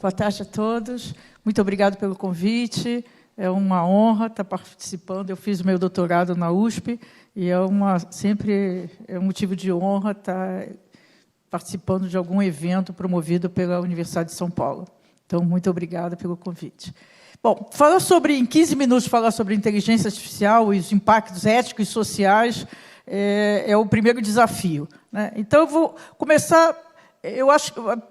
Boa tarde a todos. Muito obrigado pelo convite. É uma honra estar participando. Eu fiz o meu doutorado na USP e sempre é um motivo de honra estar participando de algum evento promovido pela Universidade de São Paulo. Então, muito obrigada pelo convite. Bom, em 15 minutos, falar sobre inteligência artificial e os impactos éticos e sociais é o primeiro desafio, né? Então, eu vou começar...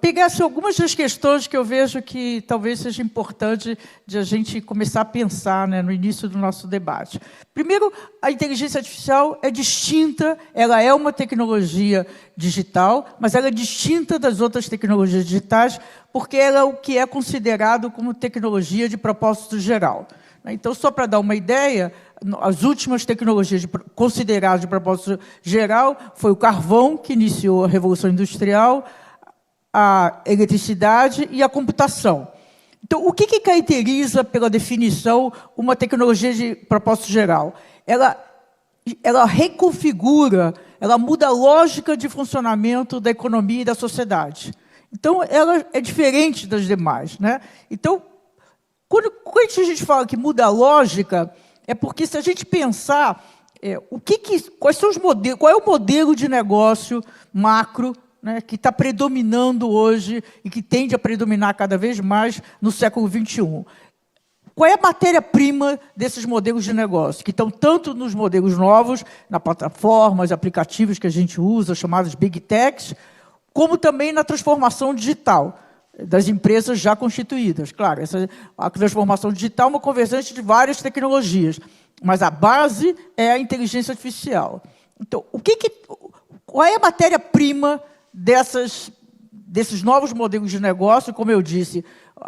pegar algumas das questões que eu vejo que talvez seja importante de a gente começar a pensar, né, no início do nosso debate. Primeiro, a inteligência artificial é distinta, ela é uma tecnologia digital, mas ela é distinta das outras tecnologias digitais porque ela é o que é considerado como tecnologia de propósito geral. Então, só para dar uma ideia, as últimas tecnologias consideradas de propósito geral foi o carvão, que iniciou a Revolução Industrial, a eletricidade e a computação. Então, o que caracteriza, pela definição, uma tecnologia de propósito geral? Ela reconfigura, ela muda a lógica de funcionamento da economia e da sociedade. Então, ela é diferente das demais, né? Então, quando a gente fala que muda a lógica, é porque, se a gente pensar quais são os modelos, qual é o modelo de negócio macro, né, que está predominando hoje e que tende a predominar cada vez mais no século XXI. Qual é a matéria-prima desses modelos de negócio, que estão tanto nos modelos novos, nas plataformas, aplicativos que a gente usa, chamados Big Techs, como também na transformação digital das empresas já constituídas. Claro, a transformação digital é uma convergência de várias tecnologias, mas a base é a inteligência artificial. Então, qual é a matéria-prima desses novos modelos de negócio, como eu disse,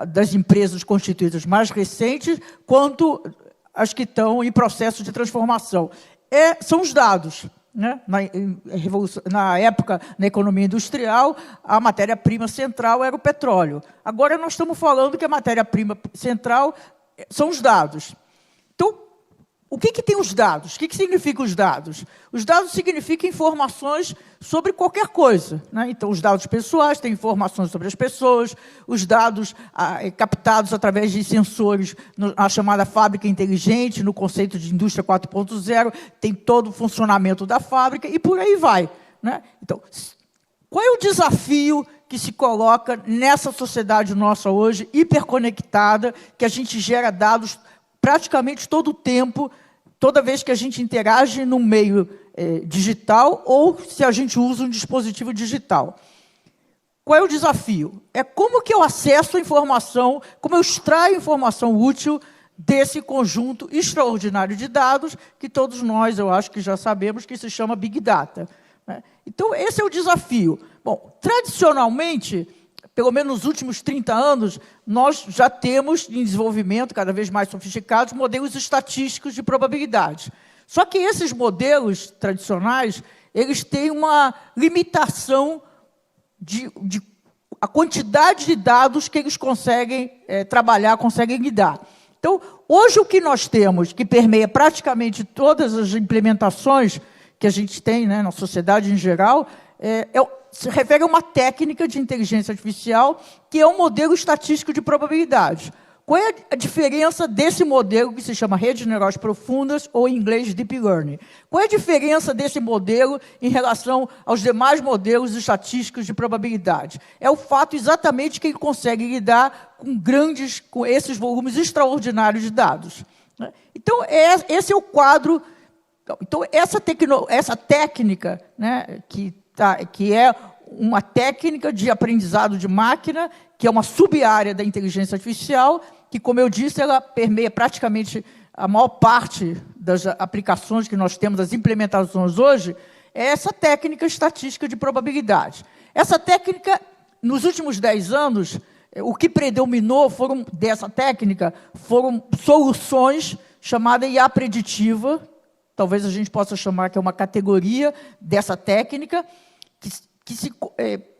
das empresas constituídas mais recentes, quanto as que estão em processo de transformação? São os dados, né? Na época, na economia industrial, a matéria-prima central era o petróleo. Agora, nós estamos falando que a matéria-prima central são os dados. Então, o que tem os dados? O que significam os dados? Os dados significam informações sobre qualquer coisa, né? Então, os dados pessoais têm informações sobre as pessoas, os dados captados através de sensores, na chamada fábrica inteligente, no conceito de indústria 4.0, tem todo o funcionamento da fábrica e por aí vai, né? Então, qual é o desafio que se coloca nessa sociedade nossa hoje, hiperconectada, que a gente gera dados praticamente todo o tempo, toda vez que a gente interage no meio digital ou se a gente usa um dispositivo digital? Qual é o desafio? É como que eu acesso a informação, como eu extraio informação útil desse conjunto extraordinário de dados que todos nós, eu acho que já sabemos, que se chama Big Data, né? Então, esse é o desafio. Bom, tradicionalmente, pelo menos nos últimos 30 anos, nós já temos em desenvolvimento, cada vez mais sofisticados, modelos estatísticos de probabilidade. Só que esses modelos tradicionais, eles têm uma limitação a quantidade de dados que eles conseguem trabalhar, conseguem lidar. Então, hoje o que nós temos, que permeia praticamente todas as implementações que a gente tem, né, na sociedade em geral, se refere a uma técnica de inteligência artificial que é um modelo estatístico de probabilidade. Qual é a diferença desse modelo que se chama redes neurais profundas ou, em inglês, Deep Learning? Qual é a diferença desse modelo em relação aos demais modelos estatísticos de probabilidade? É o fato exatamente que ele consegue lidar com esses volumes extraordinários de dados, né? Então, esse é o quadro. Então, essa técnica, né, que é uma técnica de aprendizado de máquina, que é uma sub-área da inteligência artificial, que, como eu disse, ela permeia praticamente a maior parte das aplicações que nós temos, das implementações hoje, é essa técnica estatística de probabilidade. Essa técnica, nos últimos 10 anos, o que predominou dessa técnica foram soluções chamadas IA preditiva, talvez a gente possa chamar que é uma categoria dessa técnica,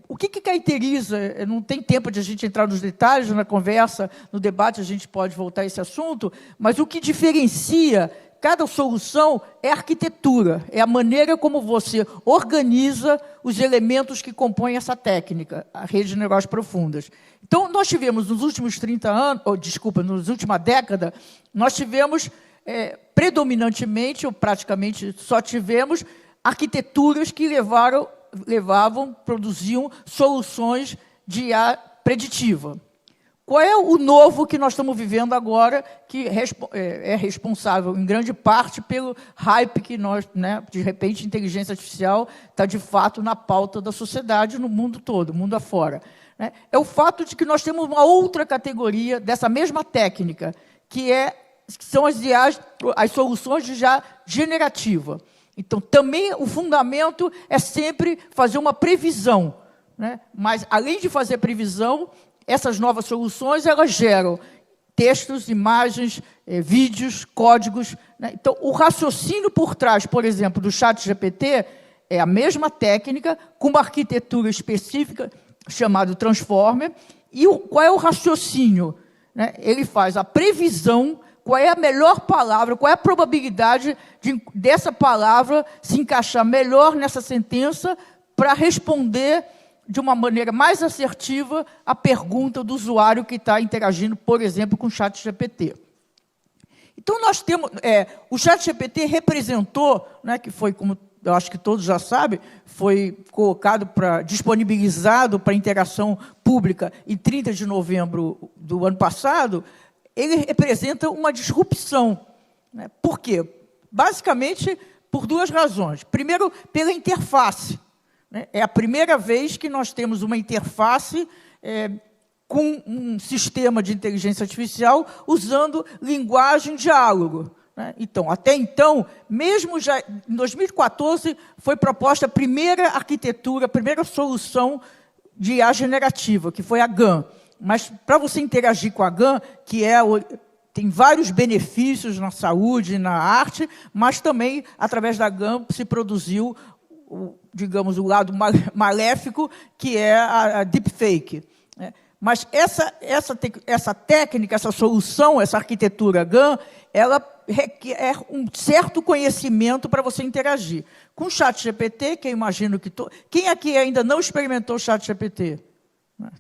o que caracteriza, não tem tempo de a gente entrar nos detalhes, na conversa, no debate, a gente pode voltar a esse assunto, mas o que diferencia cada solução é arquitetura, é a maneira como você organiza os elementos que compõem essa técnica, a rede de neurais profundas. Então, nós tivemos, nos últimos 30 anos, nas última década, nós tivemos, predominantemente, ou praticamente só tivemos, arquiteturas que produziam soluções de IA preditiva. Qual é o novo que nós estamos vivendo agora, que é responsável, em grande parte, pelo hype que nós, de repente, a inteligência artificial está, de fato, na pauta da sociedade no mundo todo, mundo afora. É o fato de que nós temos uma outra categoria dessa mesma técnica, que são as soluções de IA generativa. Então, também, o fundamento é sempre fazer uma previsão. Mas, além de fazer previsão, essas novas soluções, elas geram textos, imagens, vídeos, códigos. Então, o raciocínio por trás, por exemplo, do ChatGPT é a mesma técnica, com uma arquitetura específica, chamada Transformer. E qual é o raciocínio? Ele faz a previsão, qual é a melhor palavra, qual é a probabilidade dessa palavra se encaixar melhor nessa sentença para responder de uma maneira mais assertiva a pergunta do usuário que está interagindo, por exemplo, com o ChatGPT. Então, nós temos... o ChatGPT representou, que foi, como eu acho que todos já sabem, foi disponibilizado para interação pública em 30 de novembro do ano passado, ele representa uma disrupção. Por quê? Basicamente, por duas razões. Primeiro, pela interface. É a primeira vez que nós temos uma interface com um sistema de inteligência artificial usando linguagem diálogo. Então, até então, mesmo já em 2014, foi proposta a primeira arquitetura, a primeira solução de IA generativa, que foi a GAN. Mas, para você interagir com a GAN, tem vários benefícios na saúde, na arte, mas também, através da GAN, se produziu digamos, o lado maléfico, que é a deepfake. Mas essa técnica, essa solução, essa arquitetura GAN, ela requer um certo conhecimento para você interagir. Com o ChatGPT, que eu imagino que... Quem aqui ainda não experimentou o ChatGPT?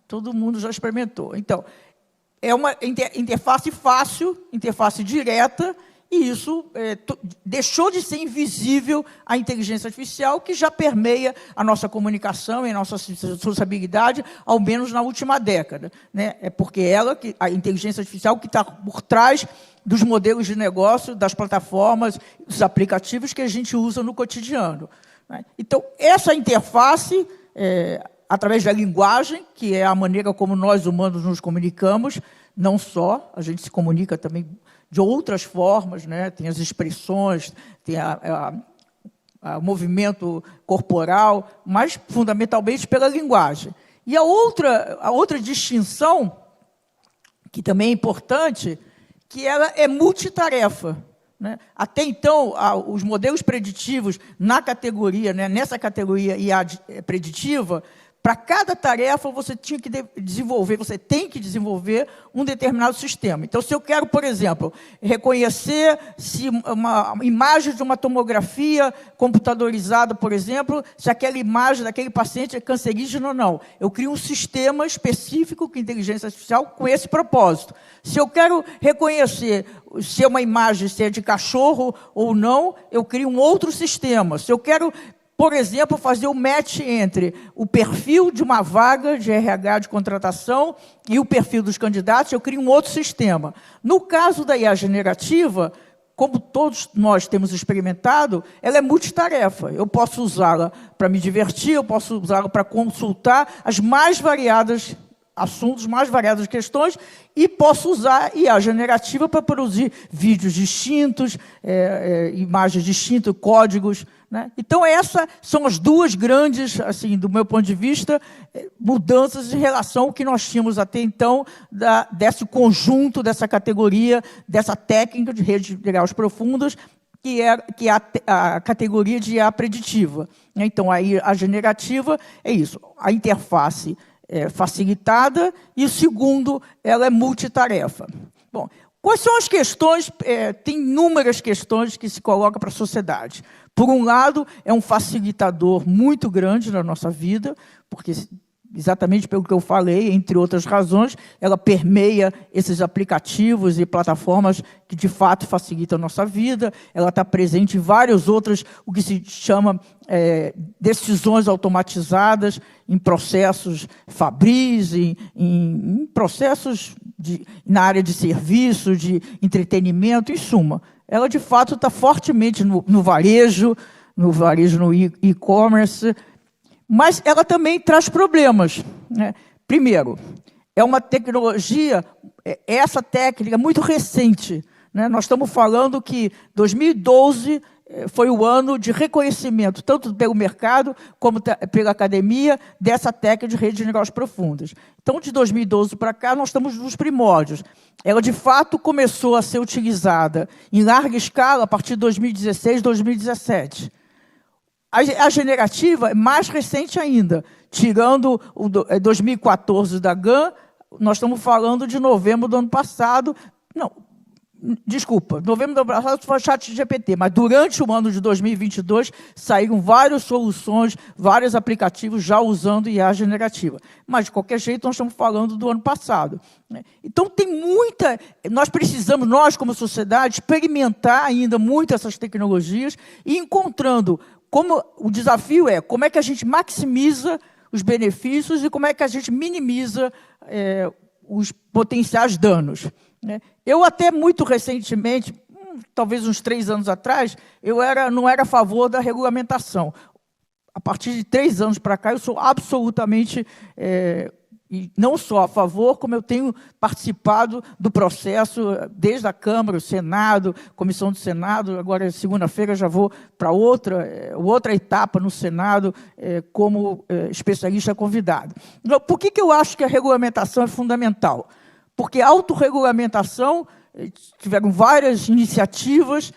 Todo mundo já experimentou. Então, é uma interface fácil, interface direta, e isso deixou de ser invisível à inteligência artificial, que já permeia a nossa comunicação e a nossa sociabilidade, ao menos na última década. É porque a inteligência artificial, que está por trás dos modelos de negócio, das plataformas, dos aplicativos que a gente usa no cotidiano. Então, essa interface, através da linguagem, que é a maneira como nós humanos nos comunicamos, não só, a gente se comunica também de outras formas, tem as expressões, tem o movimento corporal, mas fundamentalmente pela linguagem. E a outra distinção, que também é importante, que ela é multitarefa. Até então, os modelos preditivos nessa categoria IA preditiva, para cada tarefa, você tem que desenvolver um determinado sistema. Então, se eu quero, por exemplo, reconhecer se uma imagem de uma tomografia computadorizada, por exemplo, se aquela imagem daquele paciente é cancerígena ou não, eu crio um sistema específico com inteligência artificial com esse propósito. Se eu quero reconhecer se uma imagem é de cachorro ou não, eu crio um outro sistema. Se eu quero, por exemplo, fazer o match entre o perfil de uma vaga de RH de contratação e o perfil dos candidatos, eu crio um outro sistema. No caso da IA generativa, como todos nós temos experimentado, ela é multitarefa. Eu posso usá-la para me divertir, eu posso usá-la para consultar as mais variadas assuntos, mais variadas questões, e posso usar IA generativa para produzir vídeos distintos, imagens distintas, códigos. Então, essas são as duas grandes, assim, do meu ponto de vista, mudanças em relação ao que nós tínhamos até então, desse conjunto, dessa categoria, dessa técnica de redes neurais profundas, que é a categoria de IA preditiva. Então, a generativa é isso, a interface facilitada, e o segundo, ela é multitarefa. Bom, Quais são as questões? Tem inúmeras questões que se colocam para a sociedade. Por um lado, é um facilitador muito grande na nossa vida, porque, exatamente pelo que eu falei, entre outras razões, ela permeia esses aplicativos e plataformas que, de fato, facilitam a nossa vida. Ela está presente em várias outras, o que se chama decisões automatizadas, em processos fabris, em processos na área de serviço, de entretenimento, em suma. Ela, de fato, está fortemente no varejo, no e-commerce, mas ela também traz problemas, né? Primeiro, é uma tecnologia, essa técnica muito recente, né? Nós estamos falando que 2012 foi o ano de reconhecimento, tanto pelo mercado como pela academia, dessa técnica de rede de neurais profundas. Então, de 2012 para cá, nós estamos nos primórdios. Ela, de fato, começou a ser utilizada em larga escala a partir de 2016, 2017. A generativa é mais recente ainda. Tirando o 2014 da GAN, nós estamos falando de novembro do ano passado. Não, desculpa, novembro do ano passado foi o ChatGPT, mas durante o ano de 2022 saíram várias soluções, vários aplicativos já usando IA generativa. Mas, de qualquer jeito, nós estamos falando do ano passado. Então, tem muita... Nós precisamos, nós como sociedade, experimentar ainda muito essas tecnologias e encontrando... Como o desafio é como é que a gente maximiza os benefícios e como é que a gente minimiza os potenciais danos, né? Eu até muito recentemente, talvez uns 3 anos atrás, não era a favor da regulamentação. A partir de 3 anos para cá, eu sou absolutamente... e não só a favor, como eu tenho participado do processo desde a Câmara, o Senado, Comissão do Senado, agora segunda-feira já vou para outra etapa no Senado como especialista convidado. Então, por que eu acho que a regulamentação é fundamental? Porque a autorregulamentação, tiveram várias iniciativas,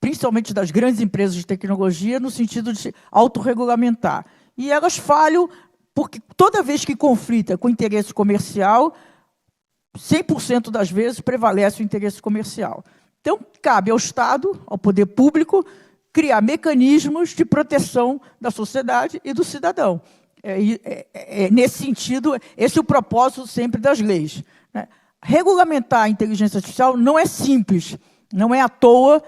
principalmente das grandes empresas de tecnologia, no sentido de autorregulamentar. E elas falham porque toda vez que conflita com interesse comercial, 100% das vezes prevalece o interesse comercial. Então, cabe ao Estado, ao poder público, criar mecanismos de proteção da sociedade e do cidadão. Nesse sentido, esse é o propósito sempre das leis, né? Regulamentar a inteligência artificial não é simples, não é à toa.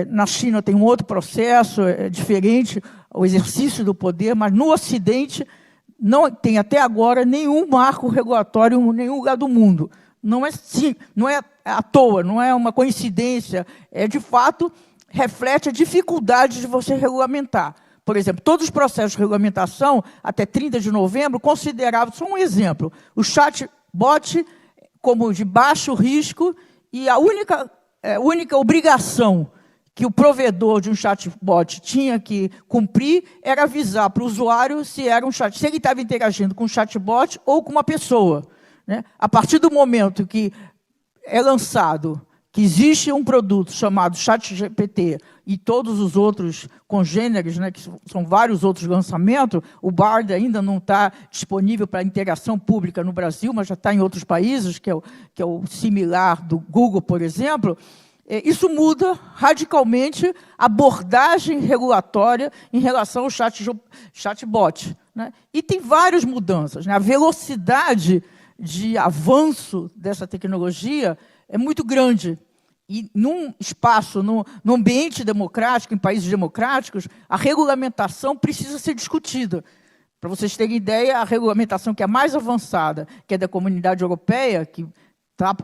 Na China tem um outro processo, diferente, o exercício do poder, mas no Ocidente não tem até agora nenhum marco regulatório em nenhum lugar do mundo. Não é à toa, não é uma coincidência, de fato, reflete a dificuldade de você regulamentar. Por exemplo, todos os processos de regulamentação, até 30 de novembro, consideravam, só um exemplo, o chatbot como de baixo risco e a única obrigação que o provedor de um chatbot tinha que cumprir era avisar para o usuário se ele estava interagindo com um chatbot ou com uma pessoa, né? A partir do momento que é lançado que existe um produto chamado ChatGPT e todos os outros congêneres, né, que são vários outros lançamentos, o Bard ainda não está disponível para interação pública no Brasil, mas já está em outros países, que é o similar do Google, por exemplo. Isso muda radicalmente a abordagem regulatória em relação ao chatbot, né? E tem várias mudanças, né? A velocidade de avanço dessa tecnologia é muito grande. E, num espaço, num ambiente democrático, em países democráticos, a regulamentação precisa ser discutida. Para vocês terem ideia, a regulamentação que é mais avançada, que é da Comunidade Europeia, que está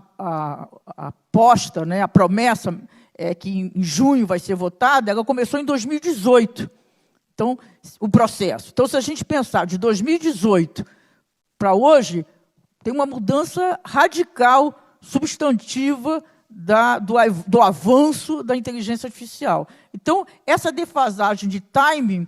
aposta, né, a promessa é que em junho vai ser votada, ela começou em 2018. Então, o processo. Então, se a gente pensar de 2018 para hoje, tem uma mudança radical, substantiva, do avanço da inteligência artificial. Então, essa defasagem de timing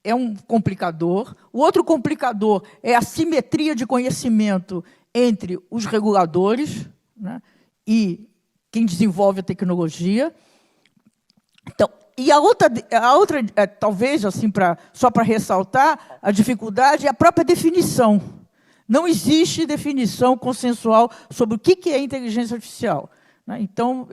é um complicador. O outro complicador é a simetria de conhecimento entre os reguladores, né, e quem desenvolve a tecnologia. Então, e a outra talvez, assim, só para ressaltar, a dificuldade é a própria definição. Não existe definição consensual sobre o que é inteligência artificial. né? Então,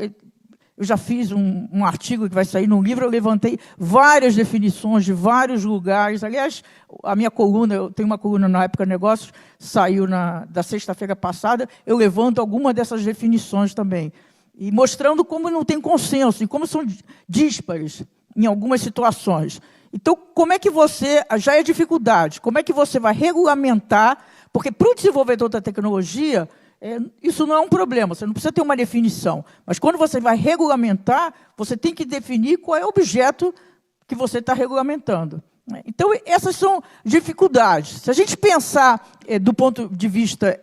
eu já fiz um artigo que vai sair num livro, eu levantei várias definições de vários lugares. Aliás, a minha coluna, eu tenho uma coluna na Época Negócios, saiu da sexta-feira passada, eu levanto alguma dessas definições também. E mostrando como não tem consenso, e como são díspares em algumas situações. Então, como é que você, já é dificuldade, como é que você vai regulamentar, porque para o desenvolvedor da tecnologia, isso não é um problema, você não precisa ter uma definição, mas quando você vai regulamentar, você tem que definir qual é o objeto que você está regulamentando. Então, essas são dificuldades. Se a gente pensar do ponto de vista,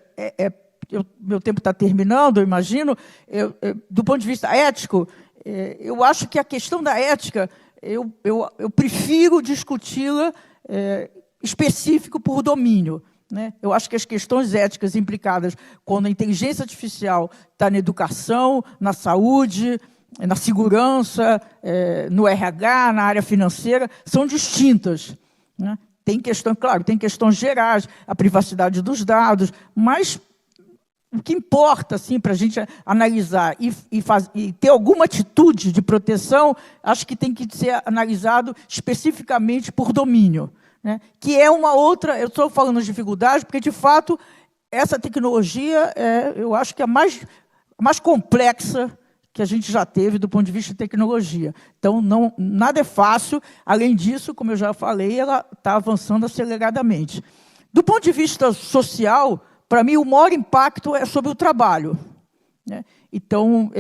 meu tempo está terminando, eu imagino, do ponto de vista ético, eu acho que a questão da ética, eu prefiro discuti-la específico por domínio, né? Eu acho que as questões éticas implicadas quando a inteligência artificial está na educação, na saúde, na segurança, no RH, na área financeira, são distintas, né? Tem questão, claro, tem questões gerais, a privacidade dos dados, mas o que importa assim, para a gente analisar e ter alguma atitude de proteção, acho que tem que ser analisado especificamente por domínio, né? Que é uma outra, eu estou falando de dificuldade, porque, de fato, essa tecnologia, eu acho que é a mais complexa que a gente já teve do ponto de vista de tecnologia. Então, nada é fácil. Além disso, como eu já falei, ela está avançando aceleradamente. Do ponto de vista social, para mim, o maior impacto é sobre o trabalho, né? Então,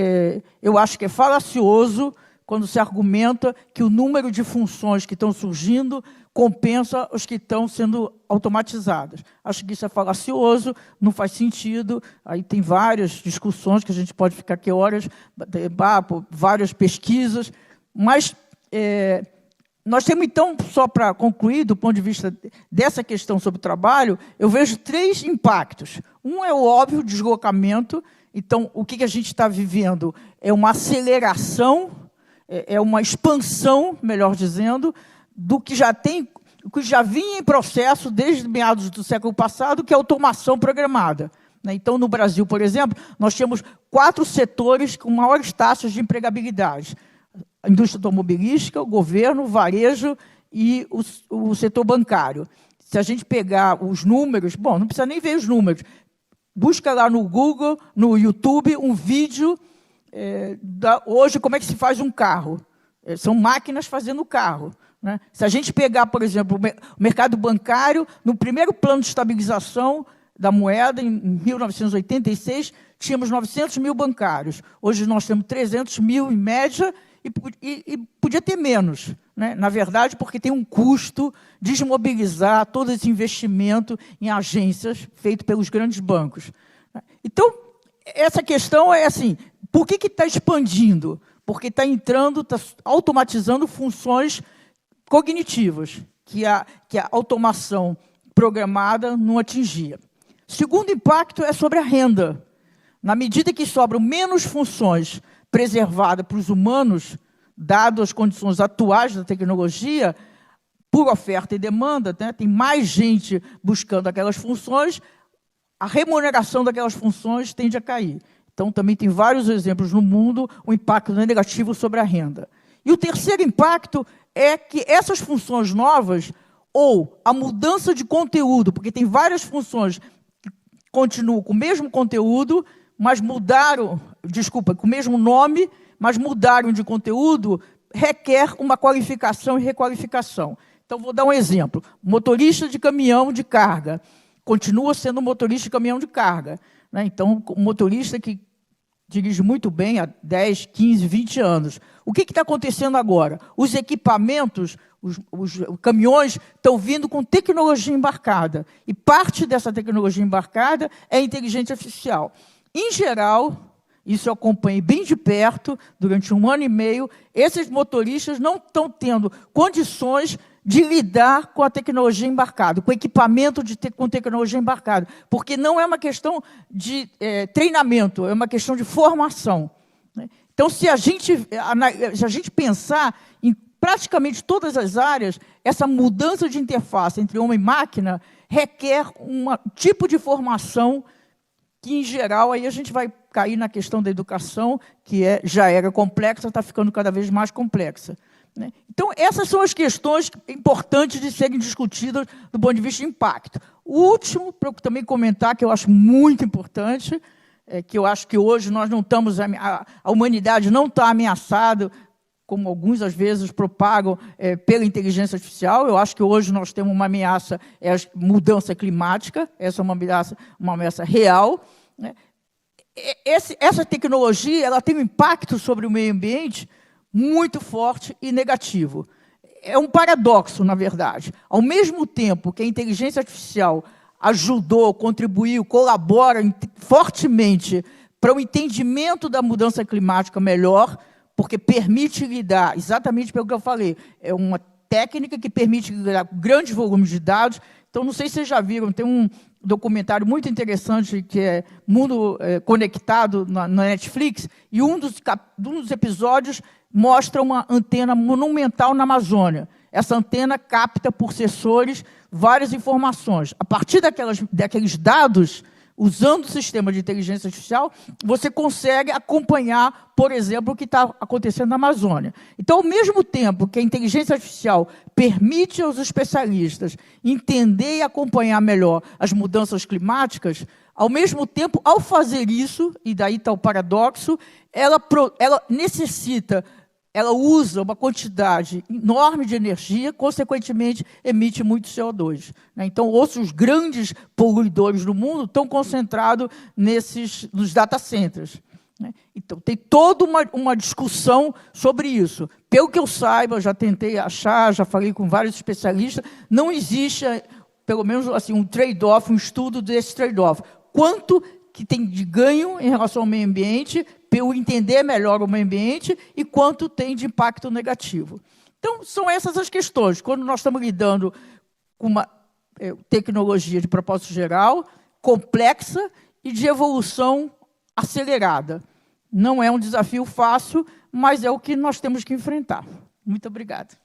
eu acho que é falacioso quando se argumenta que o número de funções que estão surgindo compensa os que estão sendo automatizadas. Acho que isso é falacioso, não faz sentido. Aí tem várias discussões que a gente pode ficar aqui horas, várias pesquisas, mas nós temos, então, só para concluir, do ponto de vista dessa questão sobre o trabalho, eu vejo 3 impactos. Um é o óbvio deslocamento. Então, o que a gente está vivendo é uma aceleração, é uma expansão, melhor dizendo, do que já vinha em processo desde meados do século passado, que é a automação programada. Então, no Brasil, por exemplo, nós temos 4 setores com maiores taxas de empregabilidade: a indústria automobilística, o governo, o varejo e o setor bancário. Se a gente pegar os números, bom, não precisa nem ver os números, busca lá no Google, no YouTube, um vídeo hoje como é que se faz um carro. São máquinas fazendo carro, né? Se a gente pegar, por exemplo, o mercado bancário, no primeiro plano de estabilização da moeda, em 1986, tínhamos 900 mil bancários. Hoje nós temos 300 mil em média, e podia ter menos, né? Na verdade, porque tem um custo desmobilizar todo esse investimento em agências feito pelos grandes bancos. Então, essa questão é assim, por que está expandindo? Porque está entrando, está automatizando funções cognitivas, que a automação programada não atingia. Segundo impacto é sobre a renda. Na medida que sobram menos funções preservada para os humanos, dado as condições atuais da tecnologia, por oferta e demanda, né, tem mais gente buscando aquelas funções, a remuneração daquelas funções tende a cair. Então, também tem vários exemplos no mundo, o impacto negativo sobre a renda. E o terceiro impacto é que essas funções novas, ou a mudança de conteúdo, porque tem várias funções que continuam com o mesmo conteúdo, mas mudaram, com o mesmo nome, mas mudaram de conteúdo, requer uma qualificação e requalificação. Então, vou dar um exemplo. Motorista de caminhão de carga continua sendo motorista de caminhão de carga, né? Então, um motorista que dirige muito bem há 10, 15, 20 anos. O que está acontecendo agora? Os equipamentos, os caminhões estão vindo com tecnologia embarcada. E parte dessa tecnologia embarcada é a inteligência artificial. Em geral, isso eu acompanhei bem de perto, durante 1 ano e meio, esses motoristas não estão tendo condições de lidar com a tecnologia embarcada, com equipamento com tecnologia embarcada, porque não é uma questão de treinamento, é uma questão de formação, né? Então, se a gente pensar em praticamente todas as áreas, essa mudança de interface entre homem e máquina requer um tipo de formação que, em geral, aí a gente vai cair na questão da educação, que já era complexa, está ficando cada vez mais complexa. Né? Então, essas são as questões importantes de serem discutidas do ponto de vista de impacto. O último, para eu também comentar, que eu acho muito importante, que eu acho que hoje nós não estamos, a humanidade não está ameaçada, como alguns, às vezes, propagam pela inteligência artificial. Eu acho que hoje nós temos uma ameaça, a mudança climática, essa é uma ameaça real. Né? Essa tecnologia ela tem um impacto sobre o meio ambiente muito forte e negativo. É um paradoxo, na verdade. Ao mesmo tempo que a inteligência artificial ajudou, contribuiu, colabora fortemente para o entendimento da mudança climática melhor, porque permite lidar, exatamente pelo que eu falei, é uma técnica que permite lidar com grandes volumes de dados. Então, não sei se vocês já viram, tem um documentário muito interessante que é Mundo Conectado na Netflix, e um dos episódios mostra uma antena monumental na Amazônia. Essa antena capta por sensores várias informações. A partir daqueles dados, usando o sistema de inteligência artificial, você consegue acompanhar, por exemplo, o que está acontecendo na Amazônia. Então, ao mesmo tempo que a inteligência artificial permite aos especialistas entender e acompanhar melhor as mudanças climáticas, ao mesmo tempo, ao fazer isso, e daí está o paradoxo, ela usa uma quantidade enorme de energia, consequentemente, emite muito CO2. Então, os grandes poluidores do mundo estão concentrados nos data centers. Então, tem toda uma discussão sobre isso. Pelo que eu saiba, já tentei achar, já falei com vários especialistas, não existe, pelo menos, assim, um trade-off, um estudo desse trade-off. Quanto que tem de ganho em relação ao meio ambiente, pelo entender melhor o meio ambiente, e quanto tem de impacto negativo. Então, são essas as questões. Quando nós estamos lidando com uma tecnologia de propósito geral, complexa e de evolução acelerada. Não é um desafio fácil, mas é o que nós temos que enfrentar. Muito obrigada.